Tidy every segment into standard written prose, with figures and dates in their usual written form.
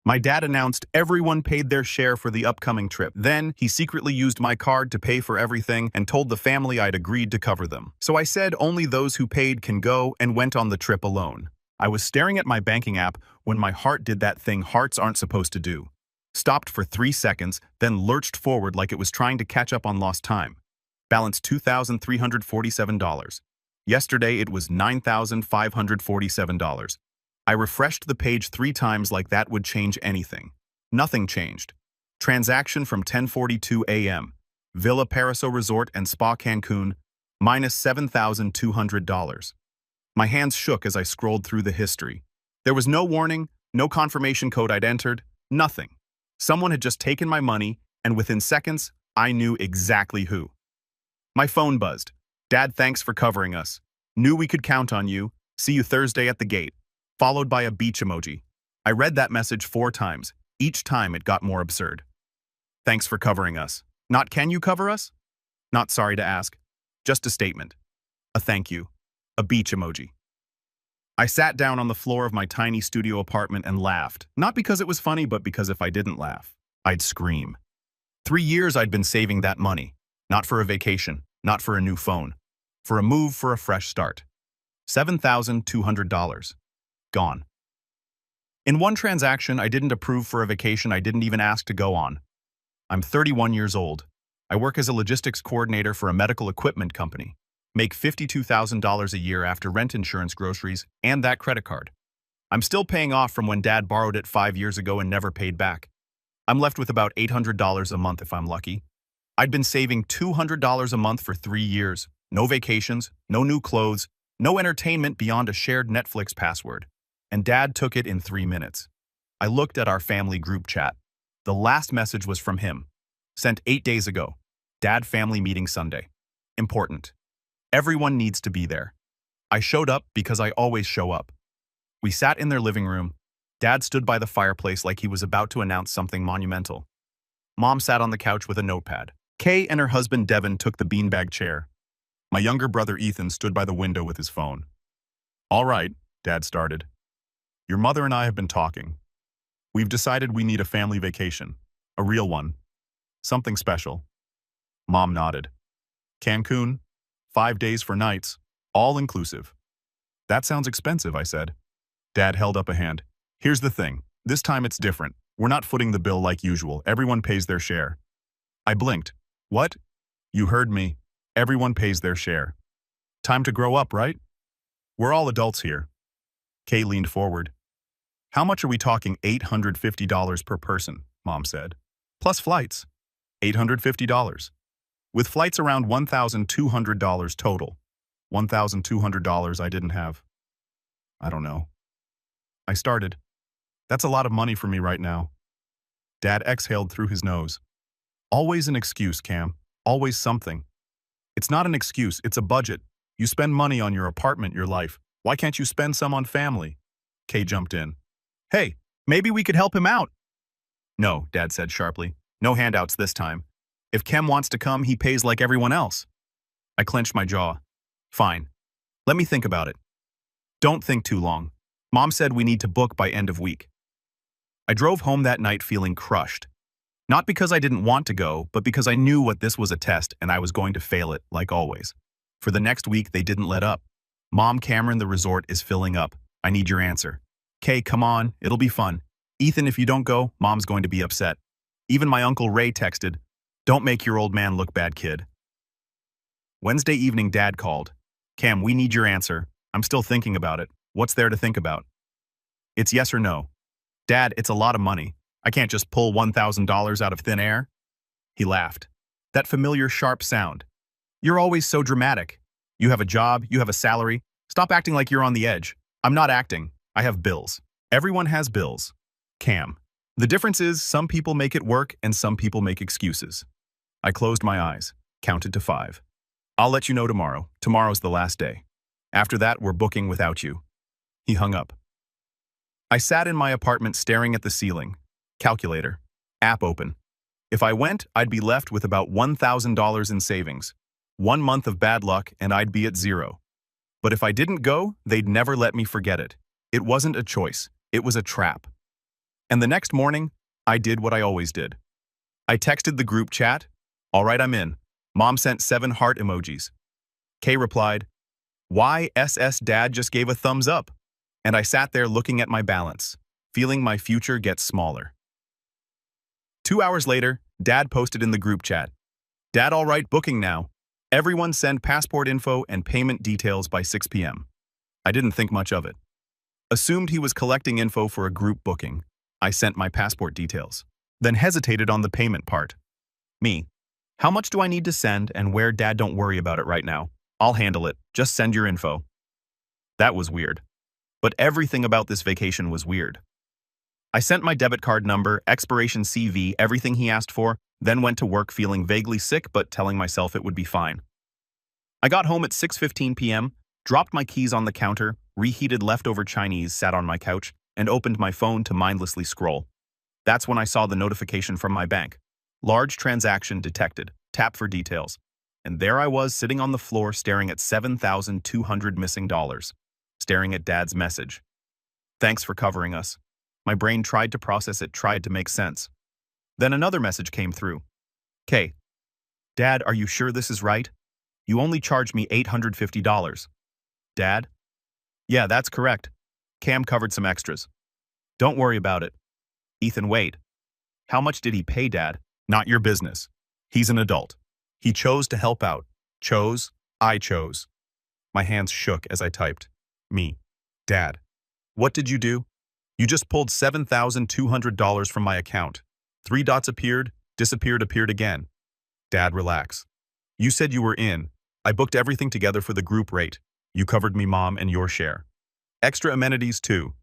My dad announced everyone paid their share for the upcoming trip. Then, he secretly used my card to pay for everything and told the family I'd agreed to cover them. So I said only those who paid can go and went on the trip alone. I was staring at my banking app when my heart did that thing hearts aren't supposed to do. Stopped for 3 seconds, then lurched forward like it was trying to catch up on lost time. Balance $2,347. Yesterday it was $9,547. I refreshed the page 3 times like that would change anything. Nothing changed. Transaction from 10:42 a.m. Villa Paraso Resort and Spa Cancun, minus $7,200. My hands shook as I scrolled through the history. There was no warning, no confirmation code I'd entered, nothing. Someone had just taken my money, and within seconds, I knew exactly who. My phone buzzed. Dad, thanks for covering us. Knew we could count on you. See you Thursday at the gate. Followed by a beach emoji. I read that message 4 times. Each time it got more absurd. Thanks for covering us. Not can you cover us? Not sorry to ask. Just a statement. A thank you. A beach emoji. I sat down on the floor of my tiny studio apartment and laughed. Not because it was funny, but because if I didn't laugh, I'd scream. 3 years I'd been saving that money. Not for a vacation, not for a new phone. For a move, for a fresh start. $7,200. Gone. In one transaction, I didn't approve for a vacation I didn't even ask to go on. I'm 31 years old. I work as a logistics coordinator for a medical equipment company. Make $52,000 a year after rent, insurance, groceries, and that credit card. I'm still paying off from when Dad borrowed it 5 years ago and never paid back. I'm left with about $800 a month if I'm lucky. I'd been saving $200 a month for 3 years. No vacations, no new clothes, no entertainment beyond a shared Netflix password. And Dad took it in 3 minutes. I looked at our family group chat. The last message was from him. Sent 8 days ago. Dad family meeting Sunday. Important. Everyone needs to be there. I showed up because I always show up. We sat in their living room. Dad stood by the fireplace like he was about to announce something monumental. Mom sat on the couch with a notepad. Kay and her husband Devin took the beanbag chair. My younger brother Ethan stood by the window with his phone. All right, Dad started. Your mother and I have been talking. We've decided we need a family vacation. A real one. Something special. Mom nodded. Cancun, 5 days 4 nights, all inclusive. That sounds expensive, I said. Dad held up a hand. Here's the thing. This time it's different. We're not footing the bill like usual. Everyone pays their share. I blinked. What? You heard me. Everyone pays their share. Time to grow up, right? We're all adults here. Kay leaned forward. How much are we talking? $850 per person, Mom said. Plus flights. $850. With flights around $1,200 total. $1,200 I didn't have. I don't know. I started. That's a lot of money for me right now. Dad exhaled through his nose. Always an excuse, Cam. Always something. It's not an excuse, it's a budget. You spend money on your apartment, your life. Why can't you spend some on family? Kay jumped in. Hey, maybe we could help him out. No, Dad said sharply. No handouts this time. If Kem wants to come, he pays like everyone else. I clenched my jaw. Fine. Let me think about it. Don't think too long. Mom said we need to book by end of week. I drove home that night feeling crushed. Not because I didn't want to go, but because I knew what this was a test and I was going to fail it, like always. For the next week, they didn't let up. Mom, Cameron, the resort is filling up. I need your answer. Kay, come on, it'll be fun. Ethan, if you don't go, Mom's going to be upset. Even my Uncle Ray texted, don't make your old man look bad, kid. Wednesday evening, Dad called. Cam, we need your answer. I'm still thinking about it. What's there to think about? It's yes or no. Dad, it's a lot of money. I can't just pull $1,000 out of thin air. He laughed. That familiar sharp sound. You're always so dramatic. You have a job, you have a salary. Stop acting like you're on the edge. I'm not acting. I have bills. Everyone has bills. Cam. The difference is some people make it work and some people make excuses. I closed my eyes, counted to 5. I'll let you know tomorrow. Tomorrow's the last day. After that, we're booking without you. He hung up. I sat in my apartment staring at the ceiling. Calculator. App open. If I went, I'd be left with about $1,000 in savings. 1 month of bad luck and I'd be at 0. But if I didn't go, they'd never let me forget it. It wasn't a choice. It was a trap. And the next morning, I did what I always did. I texted the group chat, "All right, I'm in." Mom sent 7 heart emojis. Kay replied, "Why SS Dad just gave a thumbs up." And I sat there looking at my balance, feeling my future get smaller. 2 hours later, Dad posted in the group chat, "Dad, all right, booking now. Everyone send passport info and payment details by 6 p.m. I didn't think much of it. Assumed he was collecting info for a group booking. I sent my passport details. Then hesitated on the payment part. Me. How much do I need to send and where? Dad, don't worry about it right now. I'll handle it. Just send your info. That was weird. But everything about this vacation was weird. I sent my debit card number, expiration CV, everything he asked for, then went to work feeling vaguely sick but telling myself it would be fine. I got home at 6:15 p.m., dropped my keys on the counter, reheated leftover Chinese, sat on my couch, and opened my phone to mindlessly scroll. That's when I saw the notification from my bank. Large transaction detected. Tap for details. And there I was sitting on the floor staring at $7,200 missing dollars. Staring at Dad's message. "Thanks for covering us." My brain tried to process it, tried to make sense. Then another message came through. "Kay, Dad, are you sure this is right? You only charged me $850. Dad? Yeah, that's correct. Cam covered some extras. Don't worry about it. Ethan, wait. How much did he pay, Dad? Not your business. He's an adult. He chose to help out. Chose? I chose. My hands shook as I typed. Me. Dad. What did you do? You just pulled $7,200 from my account. 3 dots appeared, disappeared, appeared again. Dad, relax. You said you were in. I booked everything together for the group rate. You covered me, Mom, and your share. Extra amenities, too.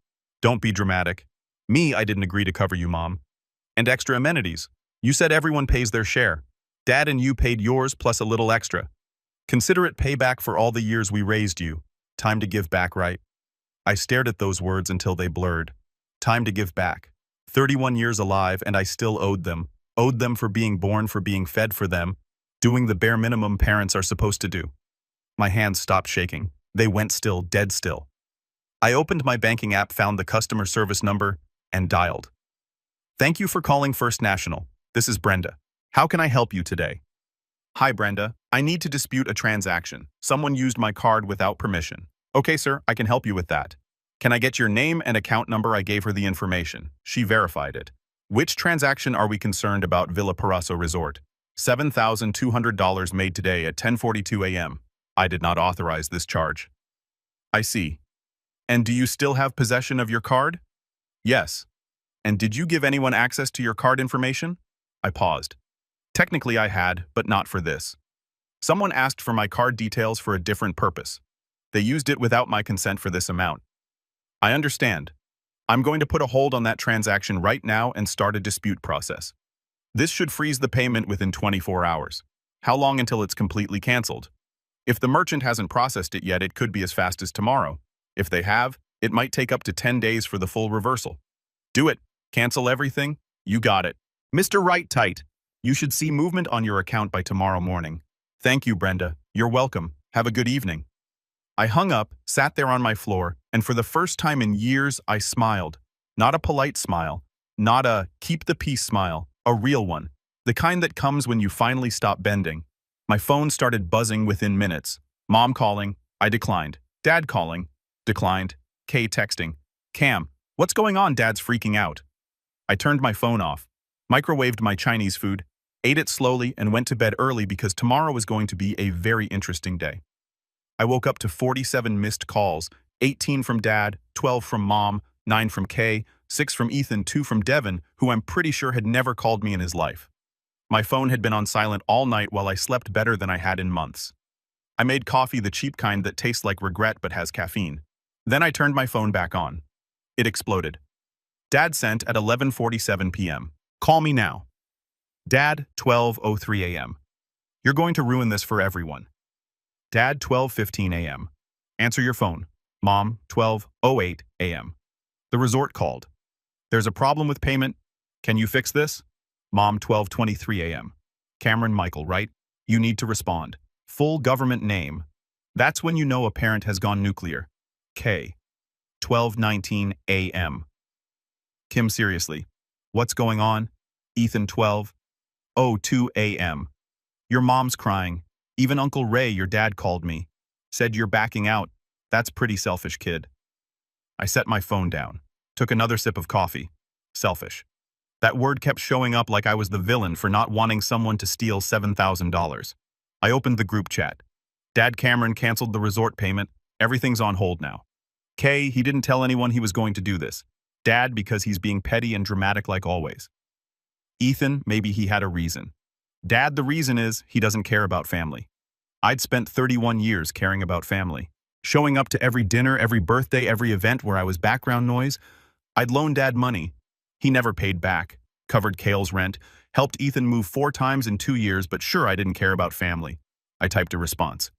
Don't be dramatic. Me, I didn't agree to cover you, Mom. And extra amenities. You said everyone pays their share. Dad and you paid yours plus a little extra. Consider it payback for all the years we raised you. Time to give back, right? I stared at those words until they blurred. Time to give back. 31 years alive and I still owed them. Owed them for being born, for being fed for them. Doing the bare minimum parents are supposed to do. My hands stopped shaking. They went still, dead still. I opened my banking app, found the customer service number, and dialed. Thank you for calling First National. This is Brenda. How can I help you today? Hi, Brenda. I need to dispute a transaction. Someone used my card without permission. Okay, sir, I can help you with that. Can I get your name and account number? I gave her the information. She verified it. Which transaction are we concerned about? Villa Parasso Resort. $7,200 made today at 10:42 a.m. I did not authorize this charge. I see. And do you still have possession of your card? Yes. And did you give anyone access to your card information? I paused. Technically I had, but not for this. Someone asked for my card details for a different purpose. They used it without my consent for this amount. I understand. I'm going to put a hold on that transaction right now and start a dispute process. This should freeze the payment within 24 hours. How long until it's completely canceled? If the merchant hasn't processed it yet, it could be as fast as tomorrow. If they have, it might take up to 10 days for the full reversal. Do it. Cancel everything. You got it. Mr. Right Tight. You should see movement on your account by tomorrow morning. Thank you, Brenda. You're welcome. Have a good evening. I hung up, sat there on my floor, and for the first time in years, I smiled. Not a polite smile. Not a keep the peace smile. A real one. The kind that comes when you finally stop bending. My phone started buzzing within minutes. Mom calling. I declined. Dad calling. Declined. Kay texting. Cam, what's going on? Dad's freaking out. I turned my phone off. Microwaved my Chinese food. Ate it slowly and went to bed early because tomorrow was going to be a very interesting day. I woke up to 47 missed calls, 18 from Dad, 12 from Mom, 9 from Kay, 6 from Ethan, 2 from Devin, who I'm pretty sure had never called me in his life. My phone had been on silent all night while I slept better than I had in months. I made coffee, the cheap kind that tastes like regret but has caffeine. Then I turned my phone back on. It exploded. Dad sent at 11:47 p.m. Call me now. Dad, 12:03 a.m. You're going to ruin this for everyone. Dad, 12:15 a.m. Answer your phone. Mom, 12:08 a.m. The resort called. There's a problem with payment. Can you fix this? Mom, 12:23 a.m. Cameron Michael, right? You need to respond. Full government name. That's when you know a parent has gone nuclear. K. 12:19 a.m. Kim, seriously. What's going on? Ethan, 12. Oh, 2 a.m. Your mom's crying. Even Uncle Ray, your dad, called me. Said you're backing out. That's pretty selfish, kid. I set my phone down. Took another sip of coffee. Selfish. That word kept showing up like I was the villain for not wanting someone to steal $7,000. I opened the group chat. Dad Cameron canceled the resort payment. Everything's on hold now. Kay, he didn't tell anyone he was going to do this. Dad, because he's being petty and dramatic like always. Ethan, maybe he had a reason. Dad, the reason is he doesn't care about family. I'd spent 31 years caring about family. Showing up to every dinner, every birthday, every event where I was background noise. I'd loaned Dad money. He never paid back. Covered Kale's rent. Helped Ethan move 4 times in 2 years, but sure, I didn't care about family. I typed a response.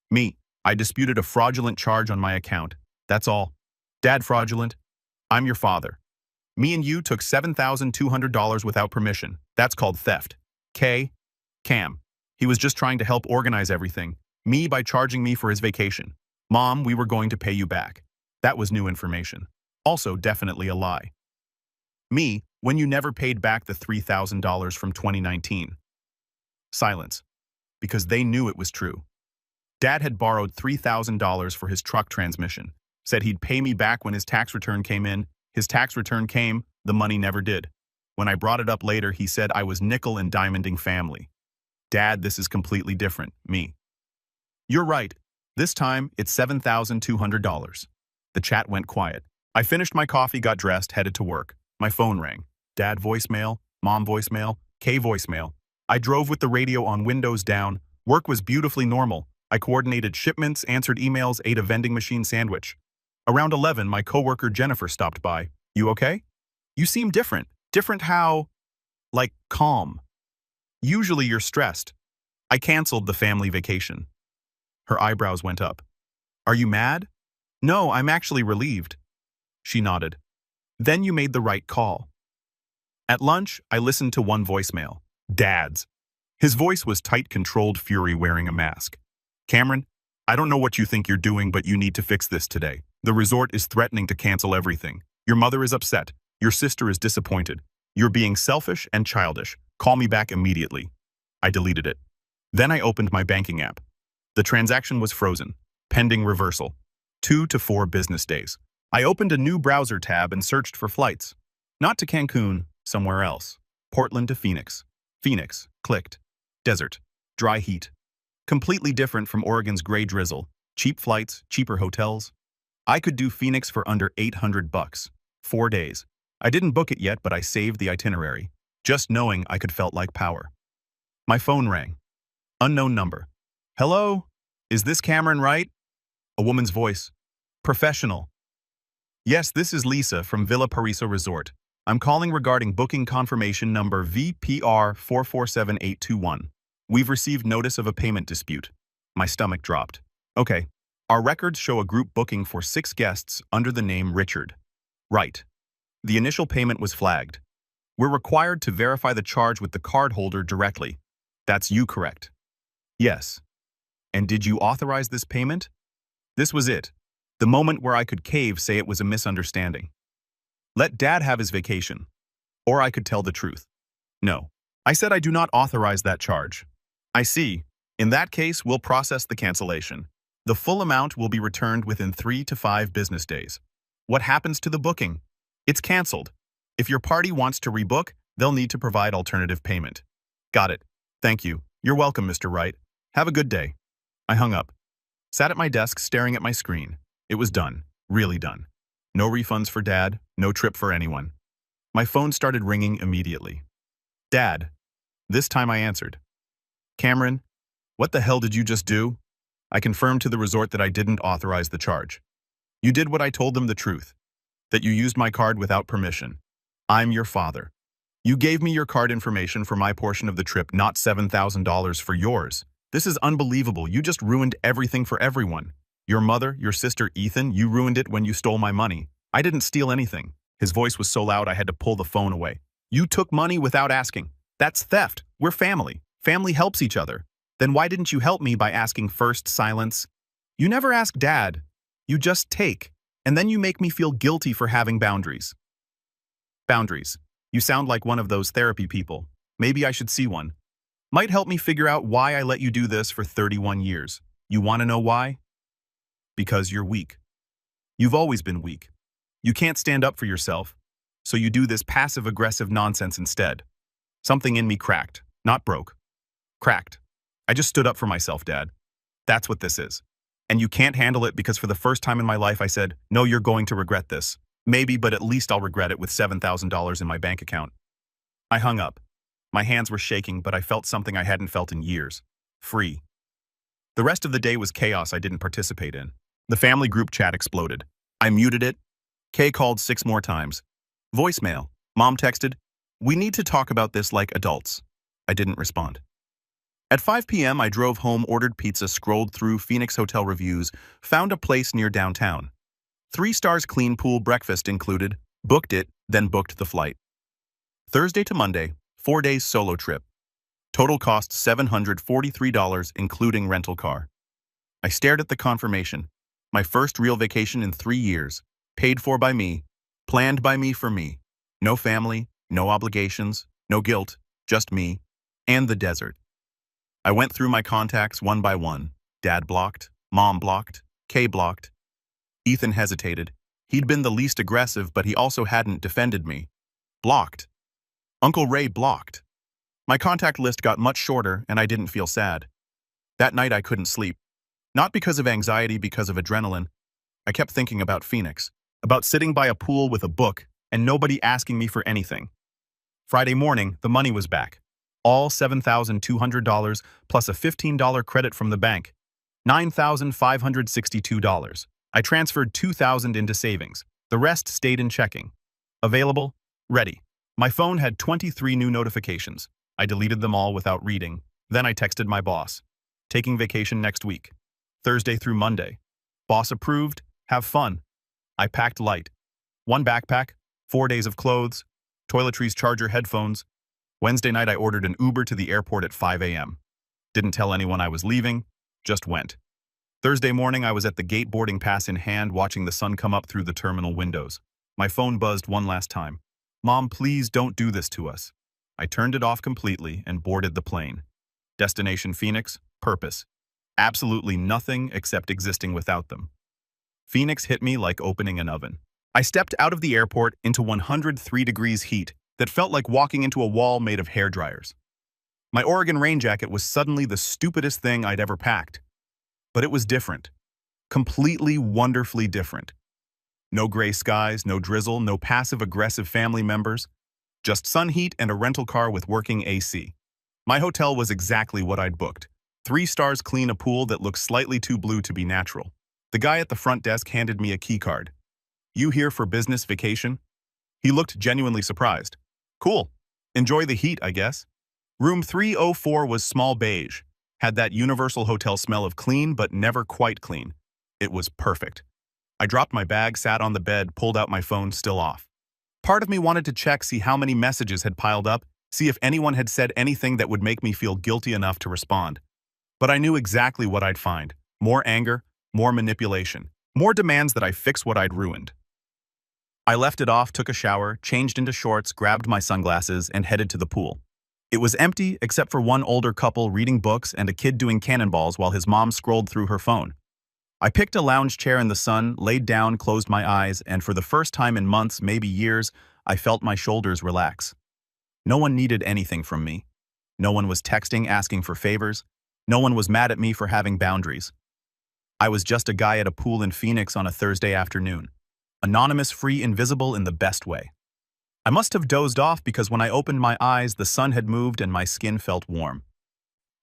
Me, I disputed a fraudulent charge on my account. That's all. Dad fraudulent. I'm your father. Me and you took $7,200 without permission. That's called theft. K. Cam. He was just trying to help organize everything. Me by charging me for his vacation. Mom, we were going to pay you back. That was new information. Also definitely a lie. Me, when you never paid back the $3,000 from 2019. Silence. Because they knew it was true. Dad had borrowed $3,000 for his truck transmission. Said he'd pay me back when his tax return came in. His tax return came, the money never did. When I brought it up later, he said I was nickel and diamonding family. Dad, this is completely different. Me. You're right. This time, it's $7,200. The chat went quiet. I finished my coffee, got dressed, headed to work. My phone rang. Dad voicemail, Mom voicemail, K voicemail. I drove with the radio on windows down. Work was beautifully normal. I coordinated shipments, answered emails, ate a vending machine sandwich. Around 11, my coworker Jennifer stopped by. You okay? You seem different. Different how? Like calm. Usually you're stressed. I canceled the family vacation. Her eyebrows went up. Are you mad? No, I'm actually relieved. She nodded. Then you made the right call. At lunch, I listened to one voicemail. Dad's. His voice was tight, controlled fury wearing a mask. Cameron, I don't know what you think you're doing, but you need to fix this today. The resort is threatening to cancel everything. Your mother is upset. Your sister is disappointed. You're being selfish and childish. Call me back immediately. I deleted it. Then I opened my banking app. The transaction was frozen, pending reversal. 2 to 4 business days. I opened a new browser tab and searched for flights. Not to Cancun, somewhere else. Portland to Phoenix. Phoenix, clicked. Desert. Dry heat. Completely different from Oregon's gray drizzle. Cheap flights, cheaper hotels. I could do Phoenix for under $800. 4 days. I didn't book it yet, but I saved the itinerary. Just knowing I could felt like power. My phone rang. Unknown number. Hello? Is this Cameron, right? A woman's voice. Professional. Yes, this is Lisa from Villa Paraiso Resort. I'm calling regarding booking confirmation number VPR 447821. We've received notice of a payment dispute. My stomach dropped. Okay. Our records show a group booking for 6 guests under the name Richard. Right. The initial payment was flagged. We're required to verify the charge with the cardholder directly. That's you, correct? Yes. And did you authorize this payment? This was it. The moment where I could cave, say it was a misunderstanding. Let Dad have his vacation. Or I could tell the truth. No. I said I do not authorize that charge. I see. In that case, we'll process the cancellation. The full amount will be returned within 3 to 5 business days. What happens to the booking? It's canceled. If your party wants to rebook, they'll need to provide alternative payment. Got it. Thank you. You're welcome, Mr. Wright. Have a good day. I hung up. Sat at my desk staring at my screen. It was done. Really done. No refunds for Dad, no trip for anyone. My phone started ringing immediately. Dad. This time I answered. Cameron, what the hell did you just do? I confirmed to the resort that I didn't authorize the charge. You did what I told them, the truth. That you used my card without permission. I'm your father. You gave me your card information for my portion of the trip, not $7,000 for yours. This is unbelievable. You just ruined everything for everyone. Your mother, your sister, Ethan, you ruined it when you stole my money. I didn't steal anything. His voice was so loud I had to pull the phone away. You took money without asking. That's theft. We're family. Family helps each other. Then why didn't you help me by asking first? Silence. You never ask Dad. You just take. And then you make me feel guilty for having boundaries. Boundaries. You sound like one of those therapy people. Maybe I should see one. Might help me figure out why I let you do this for 31 years. You want to know why? Because you're weak. You've always been weak. You can't stand up for yourself, so you do this passive-aggressive nonsense instead. Something in me cracked, not broke. Cracked. I just stood up for myself, Dad. That's what this is. And you can't handle it because for the first time in my life I said, no, you're going to regret this. Maybe, but at least I'll regret it with $7,000 in my bank account. I hung up. My hands were shaking, but I felt something I hadn't felt in years. Free. The rest of the day was chaos I didn't participate in. The family group chat exploded. I muted it. Kay called 6 more times. Voicemail. Mom texted, "We need to talk about this like adults." I didn't respond. At 5 p.m., I drove home, ordered pizza, scrolled through Phoenix hotel reviews, found a place near downtown. 3 stars clean, pool, breakfast included, booked it, then booked the flight. Thursday to Monday, 4 days solo trip. Total cost $743, including rental car. I stared at the confirmation. My first real vacation in 3 years. Paid for by me. Planned by me for me. No family, no obligations, no guilt, just me, and the desert. I went through my contacts one by one. Dad blocked, Mom blocked, Kay blocked. Ethan hesitated. He'd been the least aggressive, but he also hadn't defended me. Blocked. Uncle Ray blocked. My contact list got much shorter, and I didn't feel sad. That night I couldn't sleep. Not because of anxiety, because of adrenaline. I kept thinking about Phoenix, about sitting by a pool with a book and nobody asking me for anything. Friday morning, the money was back. All $7,200 plus a $15 credit from the bank. $9,562. I transferred $2,000 into savings. The rest stayed in checking. Available, ready. My phone had 23 new notifications. I deleted them all without reading. Then I texted my boss. Taking vacation next week. Thursday through Monday. Boss approved. Have fun. I packed light. 1 backpack, 4 days of clothes, toiletries, charger, headphones. Wednesday night I ordered an Uber to the airport at 5 a.m. Didn't tell anyone I was leaving, just went. Thursday morning I was at the gate, boarding pass in hand, watching the sun come up through the terminal windows. My phone buzzed one last time. Mom, please don't do this to us. I turned it off completely and boarded the plane. Destination Phoenix, purpose. Absolutely nothing except existing without them. Phoenix hit me like opening an oven. I stepped out of the airport into 103 degrees heat that felt like walking into a wall made of hairdryers. My Oregon rain jacket was suddenly the stupidest thing I'd ever packed. But it was different. Completely, wonderfully different. No gray skies, no drizzle, no passive-aggressive family members. Just sun heat and a rental car with working AC. My hotel was exactly what I'd booked. 3 stars clean, a pool that looked slightly too blue to be natural. The guy at the front desk handed me a key card. You here for business vacation? He looked genuinely surprised. Cool. Enjoy the heat, I guess. Room 304 was small beige. Had that universal hotel smell of clean, but never quite clean. It was perfect. I dropped my bag, sat on the bed, pulled out my phone, still off. Part of me wanted to check, see how many messages had piled up, see if anyone had said anything that would make me feel guilty enough to respond. But I knew exactly what I'd find. More anger, more manipulation, more demands that I fix what I'd ruined. I left it off, took a shower, changed into shorts, grabbed my sunglasses, and headed to the pool. It was empty except for one older couple reading books and a kid doing cannonballs while his mom scrolled through her phone. I picked a lounge chair in the sun, laid down, closed my eyes, and for the first time in months, maybe years, I felt my shoulders relax. No one needed anything from me. No one was texting, asking for favors. No one was mad at me for having boundaries. I was just a guy at a pool in Phoenix on a Thursday afternoon. Anonymous, free, invisible in the best way. I must have dozed off because when I opened my eyes, the sun had moved and my skin felt warm.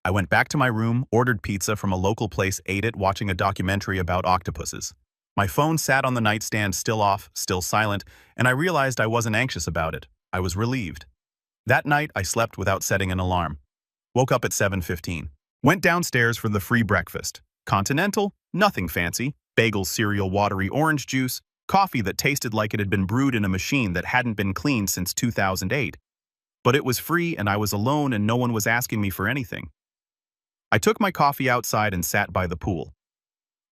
I went back to my room, ordered pizza from a local place, ate it, watching a documentary about octopuses. My phone sat on the nightstand, still off, still silent, and I realized I wasn't anxious about it. I was relieved. That night, I slept without setting an alarm. Woke up at 7:15. Went downstairs for the free breakfast. Continental, nothing fancy. Bagels, cereal, watery orange juice, coffee that tasted like it had been brewed in a machine that hadn't been cleaned since 2008. But it was free and I was alone and no one was asking me for anything. I took my coffee outside and sat by the pool.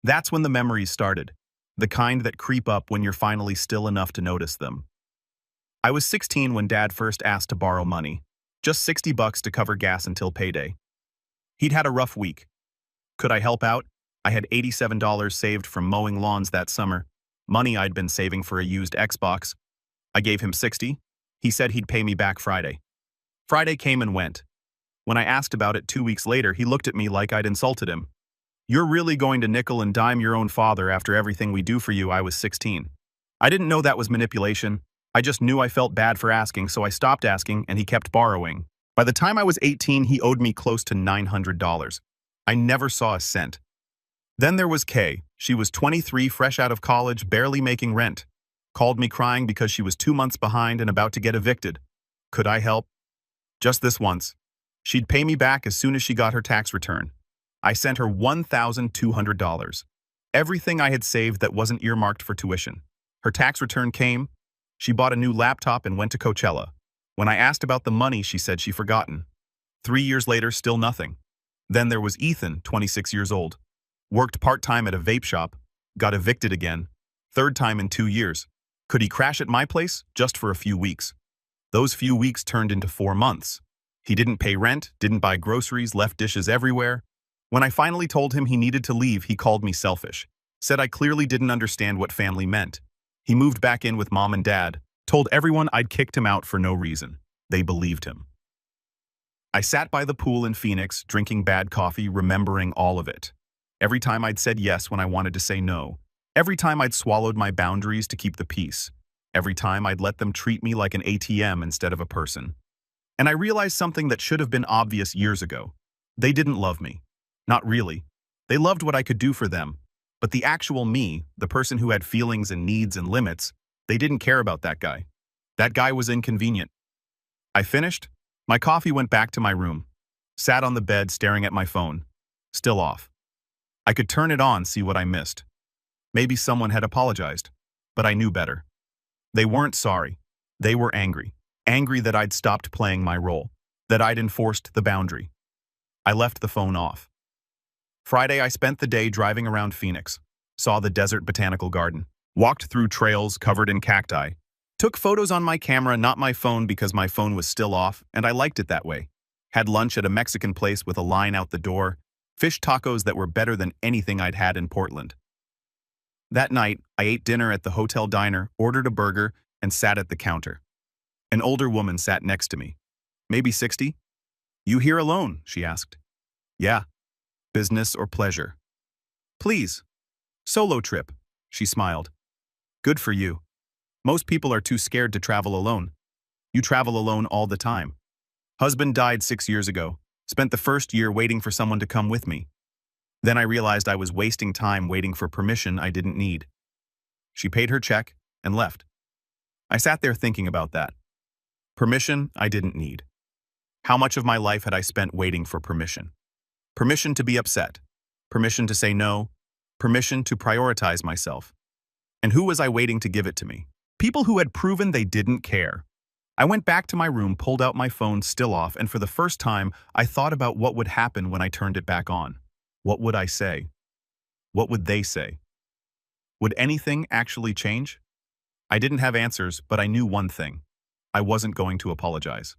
That's when the memories started, the kind that creep up when you're finally still enough to notice them. I was 16 when Dad first asked to borrow money. Just 60 bucks to cover gas until payday. He'd had a rough week. Could I help out? I had $87 saved from mowing lawns that summer, money I'd been saving for a used Xbox. I gave him 60. He said he'd pay me back Friday. Friday came and went. When I asked about it 2 weeks later, he looked at me like I'd insulted him. You're really going to nickel and dime your own father after everything we do for you? I was 16. I didn't know that was manipulation. I just knew I felt bad for asking, so I stopped asking and he kept borrowing. By the time I was 18, he owed me close to $900. I never saw a cent. Then there was Kay. She was 23, fresh out of college, barely making rent. Called me crying because she was 2 months behind and about to get evicted. Could I help? Just this once. She'd pay me back as soon as she got her tax return. I sent her $1,200. Everything I had saved that wasn't earmarked for tuition. Her tax return came. She bought a new laptop and went to Coachella. When I asked about the money, she said she'd forgotten. 3 years later, still nothing. Then there was Ethan, 26 years old. Worked part-time at a vape shop. Got evicted again. Third time in 2 years. Could he crash at my place? Just for a few weeks. Those few weeks turned into 4 months. He didn't pay rent, didn't buy groceries, left dishes everywhere. When I finally told him he needed to leave, he called me selfish. Said I clearly didn't understand what family meant. He moved back in with Mom and Dad, told everyone I'd kicked him out for no reason. They believed him. I sat by the pool in Phoenix, drinking bad coffee, remembering all of it. Every time I'd said yes when I wanted to say no. Every time I'd swallowed my boundaries to keep the peace. Every time I'd let them treat me like an ATM instead of a person. And I realized something that should have been obvious years ago. They didn't love me. Not really. They loved what I could do for them. But the actual me, the person who had feelings and needs and limits, they didn't care about that guy. That guy was inconvenient. I finished. My coffee, went back to my room. Sat on the bed staring at my phone. Still off. I could turn it on, see what I missed. Maybe someone had apologized. But I knew better. They weren't sorry. They were angry. Angry that I'd stopped playing my role. That I'd enforced the boundary. I left the phone off. Friday, I spent the day driving around Phoenix. Saw the desert botanical garden. Walked through trails covered in cacti. Took photos on my camera, not my phone, because my phone was still off, and I liked it that way. Had lunch at a Mexican place with a line out the door. Fish tacos that were better than anything I'd had in Portland. That night, I ate dinner at the hotel diner, ordered a burger, and sat at the counter. An older woman sat next to me. Maybe 60? You here alone? She asked. Yeah. Business or pleasure? Please. Solo trip. She smiled. Good for you. Most people are too scared to travel alone. You travel alone all the time. Husband died 6 years ago. Spent the first year waiting for someone to come with me. Then I realized I was wasting time waiting for permission I didn't need. She paid her check and left. I sat there thinking about that. Permission I didn't need. How much of my life had I spent waiting for permission? Permission to be upset. Permission to say no. Permission to prioritize myself. And who was I waiting to give it to me? People who had proven they didn't care. I went back to my room, pulled out my phone, still off, and for the first time, I thought about what would happen when I turned it back on. What would I say? What would they say? Would anything actually change? I didn't have answers, but I knew one thing. I wasn't going to apologize.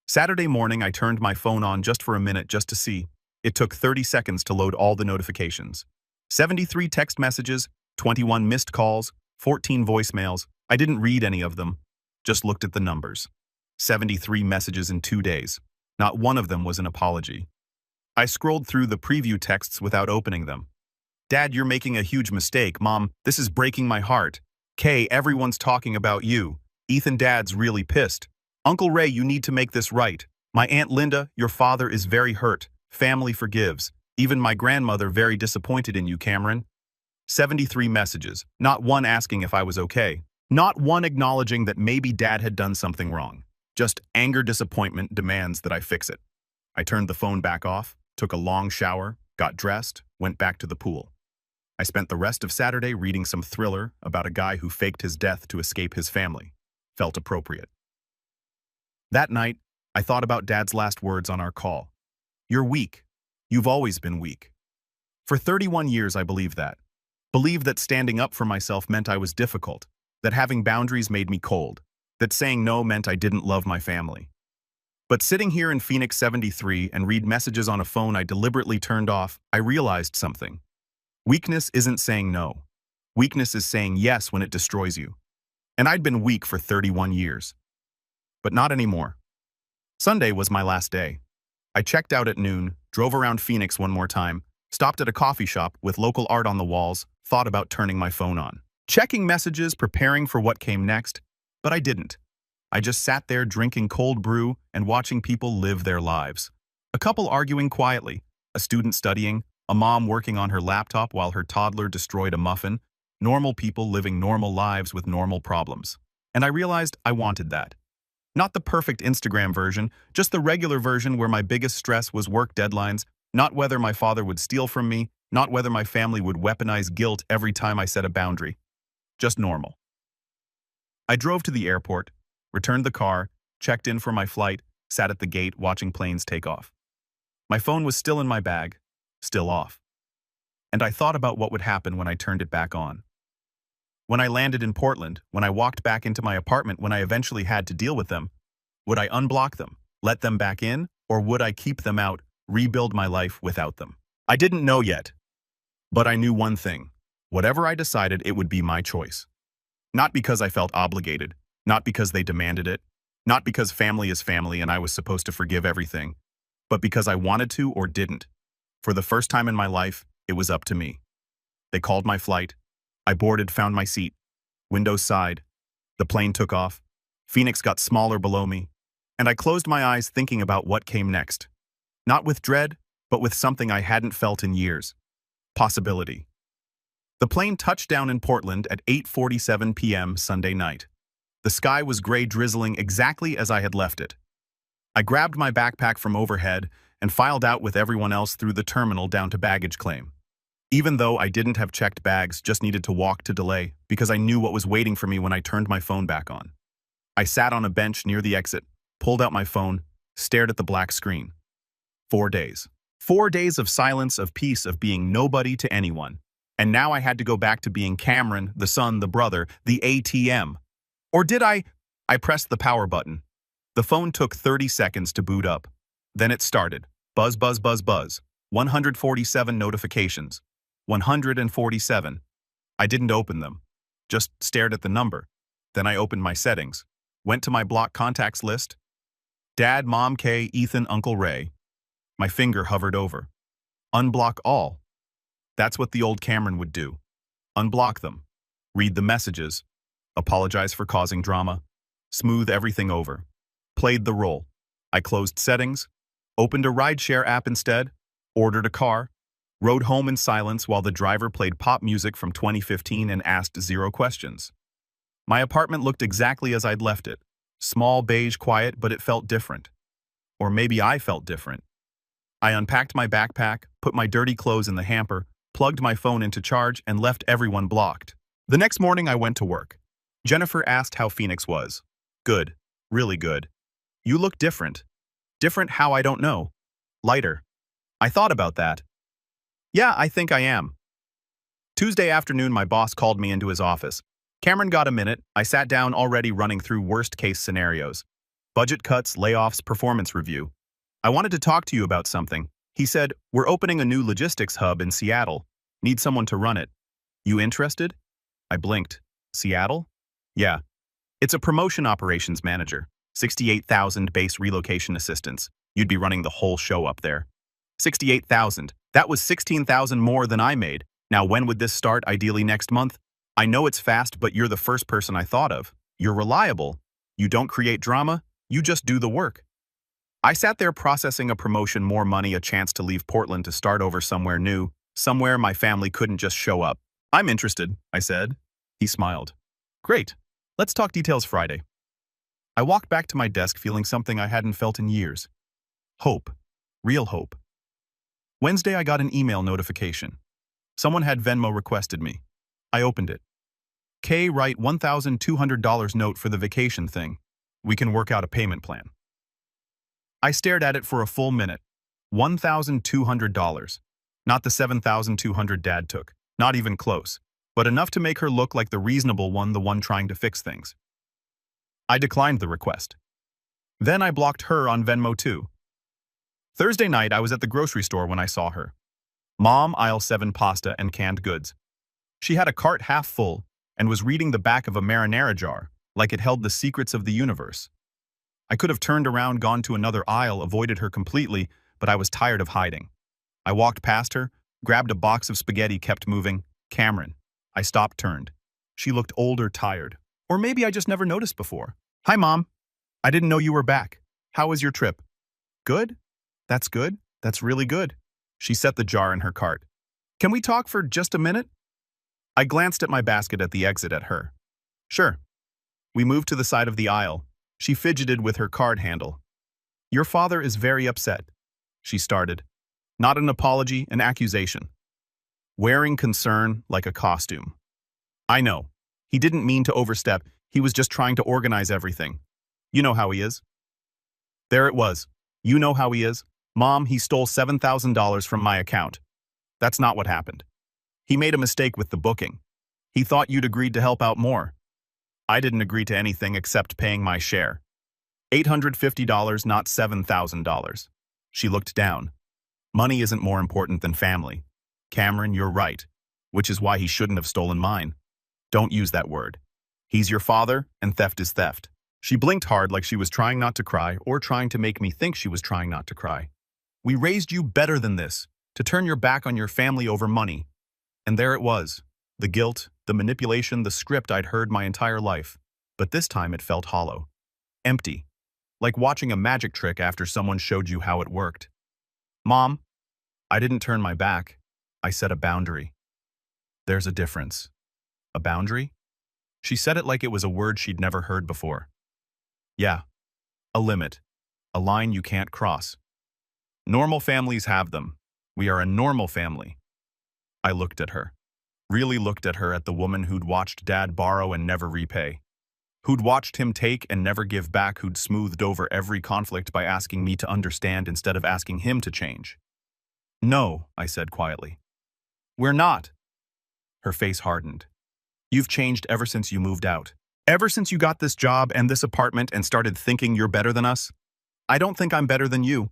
Saturday morning, I turned my phone on just for a minute just to see. It took 30 seconds to load all the notifications. 73 text messages, 21 missed calls, 14 voicemails. I didn't read any of them, just looked at the numbers. 73 messages in 2 days. Not one of them was an apology. I scrolled through the preview texts without opening them. Dad, you're making a huge mistake. Mom, this is breaking my heart. Kay, everyone's talking about you. Ethan, Dad's really pissed. Uncle Ray, you need to make this right. My Aunt Linda, your father is very hurt. Family forgives. Even my grandmother very disappointed in you, Cameron. 73 messages, not one asking if I was okay. Not one acknowledging that maybe Dad had done something wrong. Just anger, disappointment, demands that I fix it. I turned the phone back off, took a long shower, got dressed, went back to the pool. I spent the rest of Saturday reading some thriller about a guy who faked his death to escape his family. Felt appropriate. That night, I thought about Dad's last words on our call. You're weak. You've always been weak. For 31 years, I believed that. Believed that standing up for myself meant I was difficult, that having boundaries made me cold. that saying no meant I didn't love my family. But sitting here in Phoenix 73 and read messages on a phone I deliberately turned off, I realized something. Weakness isn't saying no. Weakness is saying yes when it destroys you. And I'd been weak for 31 years. But not anymore. Sunday was my last day. I checked out at noon, drove around Phoenix one more time, stopped at a coffee shop with local art on the walls, thought about turning my phone on. Checking messages, preparing for what came next, but I didn't. I just sat there drinking cold brew and watching people live their lives. A couple arguing quietly, a student studying, a mom working on her laptop while her toddler destroyed a muffin, normal people living normal lives with normal problems. And I realized I wanted that. Not the perfect Instagram version, just the regular version where my biggest stress was work deadlines, not whether my father would steal from me, not whether my family would weaponize guilt every time I set a boundary. Just normal. I drove to the airport, returned the car, checked in for my flight, sat at the gate watching planes take off. My phone was still in my bag, still off. And I thought about what would happen when I turned it back on. When I landed in Portland, when I walked back into my apartment, when I eventually had to deal with them, would I unblock them, let them back in, or would I keep them out, rebuild my life without them? I didn't know yet, but I knew one thing. Whatever I decided, it would be my choice. Not because I felt obligated, not because they demanded it, not because family is family and I was supposed to forgive everything, but because I wanted to or didn't. For the first time in my life, it was up to me. They called my flight. I boarded, found my seat. Windows side. The plane took off. Phoenix got smaller below me. And I closed my eyes thinking about what came next. Not with dread, but with something I hadn't felt in years. Possibility. The plane touched down in Portland at 8:47 p.m. Sunday night. The sky was gray, drizzling exactly as I had left it. I grabbed my backpack from overhead and filed out with everyone else through the terminal down to baggage claim. Even though I didn't have checked bags, just needed to walk to delay because I knew what was waiting for me when I turned my phone back on. I sat on a bench near the exit, pulled out my phone, stared at the black screen. 4 days. 4 days of silence, of peace, of being nobody to anyone. And now I had to go back to being Cameron, the son, the brother, the ATM. Or did I? I pressed the power button. The phone took 30 seconds to boot up. Then it started. Buzz, buzz, buzz, buzz. 147 notifications. 147. I didn't open them. Just stared at the number. Then I opened my settings. Went to my block contacts list. Dad, Mom, Kay, Ethan, Uncle Ray. My finger hovered over. Unblock all. That's what the old Cameron would do. Unblock them. Read the messages. Apologize for causing drama. Smooth everything over. Played the role. I closed settings. Opened a rideshare app instead. Ordered a car. Rode home in silence while the driver played pop music from 2015 and asked 0 questions. My apartment looked exactly as I'd left it. Small, beige, quiet, but it felt different. Or maybe I felt different. I unpacked my backpack, put my dirty clothes in the hamper, plugged my phone into charge, and left everyone blocked. The next morning I went to work. Jennifer asked how Phoenix was. Good. Really good. You look different. Different how, I don't know. Lighter. I thought about that. Yeah, I think I am. Tuesday afternoon, my boss called me into his office. Cameron, got a minute? I sat down, already running through worst-case scenarios. Budget cuts, layoffs, performance review. I wanted to talk to you about something. He said, we're opening a new logistics hub in Seattle. Need someone to run it. You interested? I blinked. Seattle? Yeah. It's a promotion operations manager. 68,000 base relocation assistants. You'd be running the whole show up there. 68,000. That was 16,000 more than I made. Now, when would this start? Ideally next month. I know it's fast, but you're the first person I thought of. You're reliable. You don't create drama. You just do the work. I sat there processing a promotion, more money, a chance to leave Portland to start over somewhere new, somewhere my family couldn't just show up. I'm interested, I said. He smiled. Great. Let's talk details Friday. I walked back to my desk feeling something I hadn't felt in years. Hope. Real hope. Wednesday, I got an email notification. Someone had Venmo requested me. I opened it. Kay, write $1,200 note for the vacation thing. We can work out a payment plan. I stared at it for a full minute. $1,200. Not the $7,200 Dad took. Not even close. But enough to make her look like the reasonable one, the one trying to fix things. I declined the request. Then I blocked her on Venmo too. Thursday night, I was at the grocery store when I saw her. Mom, aisle 7 pasta and canned goods. She had a cart half full and was reading the back of a marinara jar, like it held the secrets of the universe. I could have turned around, gone to another aisle, avoided her completely, but I was tired of hiding. I walked past her, grabbed a box of spaghetti, kept moving. Cameron. I stopped, turned. She looked older, tired. Or maybe I just never noticed before. Hi, Mom. I didn't know you were back. How was your trip? Good? That's good. That's really good. She set the jar in her cart. Can we talk for just a minute? I glanced at my basket at the exit at her. Sure. We moved to the side of the aisle. She fidgeted with her card handle. Your father is very upset, she started. Not an apology, an accusation. Wearing concern like a costume. I know. He didn't mean to overstep. He was just trying to organize everything. You know how he is. There it was. You know how he is. Mom, he stole $7,000 from my account. That's not what happened. He made a mistake with the booking. He thought you'd agreed to help out more. I didn't agree to anything except paying my share. $850, not $7,000. She looked down. Money isn't more important than family. Cameron, you're right. Which is why he shouldn't have stolen mine. Don't use that word. He's your father, and theft is theft. She blinked hard like she was trying not to cry or trying to make me think she was trying not to cry. We raised you better than this, to turn your back on your family over money. And there it was. The guilt, the manipulation, the script I'd heard my entire life. But this time it felt hollow. Empty. Like watching a magic trick after someone showed you how it worked. Mom, I didn't turn my back. I set a boundary. There's a difference. A boundary? She said it like it was a word she'd never heard before. Yeah. A limit. A line you can't cross. Normal families have them. We are a normal family. I looked at her. Really looked at her, at the woman who'd watched Dad borrow and never repay. Who'd watched him take and never give back, who'd smoothed over every conflict by asking me to understand instead of asking him to change. No, I said quietly. We're not. Her face hardened. You've changed ever since you moved out. Ever since you got this job and this apartment and started thinking you're better than us. I don't think I'm better than you.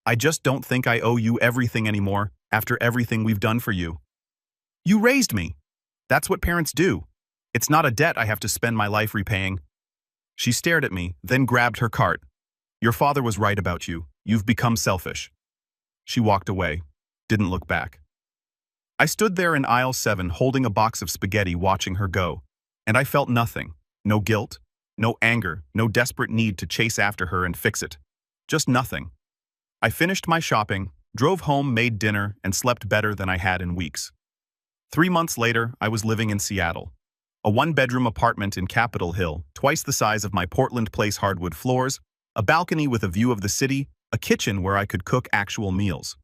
I just don't think I owe you everything anymore after everything we've done for you. You raised me. That's what parents do. It's not a debt I have to spend my life repaying. She stared at me, then grabbed her cart. Your father was right about you. You've become selfish. She walked away, didn't look back. I stood there in aisle 7 holding a box of spaghetti, watching her go, and I felt nothing. No guilt, no anger, no desperate need to chase after her and fix it. Just nothing. I finished my shopping, drove home, made dinner, and slept better than I had in weeks. 3 months later, I was living in Seattle. A 1-bedroom apartment in Capitol Hill, twice the size of my Portland Place hardwood floors, a balcony with a view of the city, a kitchen where I could cook actual meals.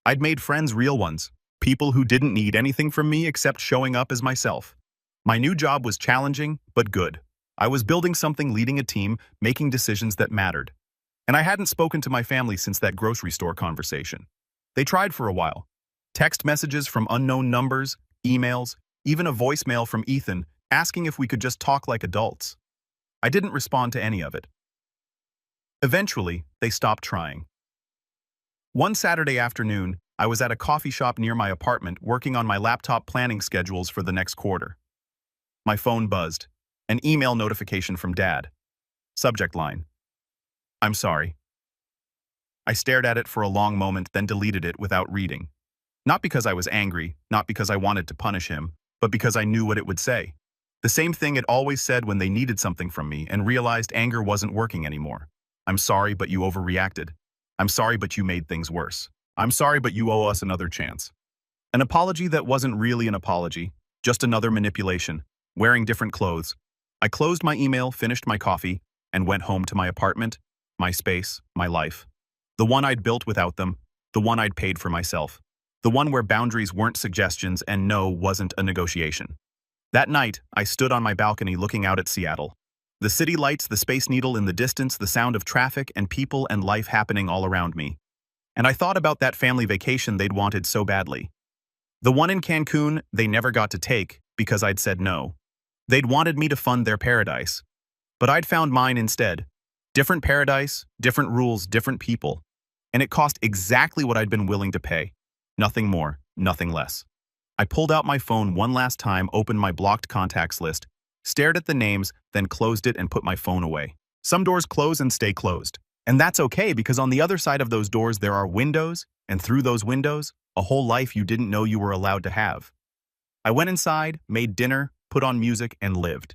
I'd made friends, real ones, people who didn't need anything from me except showing up as myself. My new job was challenging, but good. I was building something, leading a team, making decisions that mattered. And I hadn't spoken to my family since that grocery store conversation. They tried for a while. Text messages from unknown numbers, emails, even a voicemail from Ethan asking if we could just talk like adults. I didn't respond to any of it. Eventually, they stopped trying. One Saturday afternoon, I was at a coffee shop near my apartment working on my laptop, planning schedules for the next quarter. My phone buzzed. An email notification from Dad. Subject line: I'm sorry. I stared at it for a long moment, then deleted it without reading. Not because I was angry, not because I wanted to punish him, but because I knew what it would say. The same thing it always said when they needed something from me and realized anger wasn't working anymore. I'm sorry, but you overreacted. I'm sorry, but you made things worse. I'm sorry, but you owe us another chance. An apology that wasn't really an apology, just another manipulation, wearing different clothes. I closed my email, finished my coffee, and went home to my apartment, my space, my life. The one I'd built without them, the one I'd paid for myself. The one where boundaries weren't suggestions and no wasn't a negotiation. That night, I stood on my balcony looking out at Seattle. The city lights, the Space Needle in the distance, the sound of traffic and people and life happening all around me. And I thought about that family vacation they'd wanted so badly. The one in Cancun they never got to take because I'd said no. They'd wanted me to fund their paradise. But I'd found mine instead. Different paradise, different rules, different people. And it cost exactly what I'd been willing to pay. Nothing more, nothing less. I pulled out my phone one last time, opened my blocked contacts list, stared at the names, then closed it and put my phone away. Some doors close and stay closed. And that's okay, because on the other side of those doors there are windows, and through those windows, a whole life you didn't know you were allowed to have. I went inside, made dinner, put on music, and lived.